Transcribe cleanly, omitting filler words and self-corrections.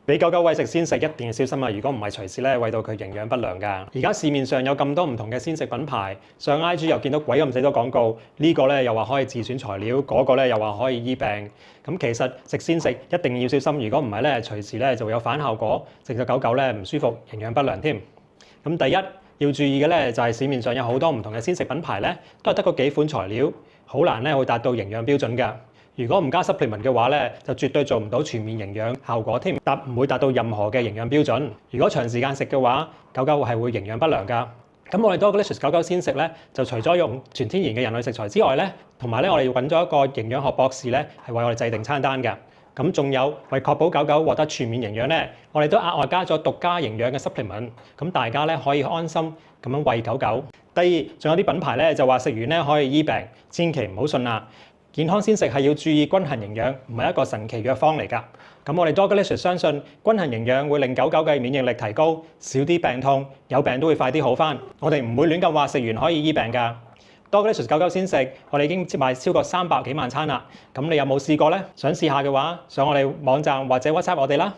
俾狗狗餵食鮮食一定要小心啊！如果唔係隨時咧餵到佢營養不良㗎。而家市面上有咁多唔同嘅鮮食品牌，上 IG 又見到鬼咁死多廣告，呢個咧又話可以自選材料，嗰個咧又話可以醫病。咁其實食鮮食一定要小心，如果唔係咧，隨時咧就會有反效果，食隻狗狗咧唔舒服、營養不良添。咁第一要注意嘅咧就係市面上有好多唔同嘅鮮食品牌咧，都係得嗰幾款材料，好難咧會達到營養標準㗎。如果唔加 supplement 嘅話咧，就絕對做唔到全面營養效果添，唔會達到任何嘅營養標準。如果長時間食嘅話，狗狗係會營養不良㗎。咁我哋Dogglicious狗狗鮮食咧，就除咗用全天然嘅人類食材之外咧，同埋咧我哋揾咗一個營養學博士咧，係為我哋制定餐單㗎。咁仲有為確保狗狗獲得全面營養咧，我哋都額外加咗獨家營養嘅 supplement， 咁大家咧可以安心咁樣餵狗狗。第二，仲有啲品牌咧就話食完咧可以醫病，千祈唔好信啦。健康鮮食係要注意均衡營養，唔係一個神奇藥方嚟㗎。咁我哋Dogglicious相信均衡營養會令狗狗嘅免疫力提高，少啲病痛，有病都會快啲好返。我哋唔會亂咁話食完可以醫病㗎。Dogglicious狗狗鮮食，我哋已經賣超過300幾萬餐啦。咁你有冇試過呢？想試下嘅話，上我哋網站或者 WhatsApp 我哋啦。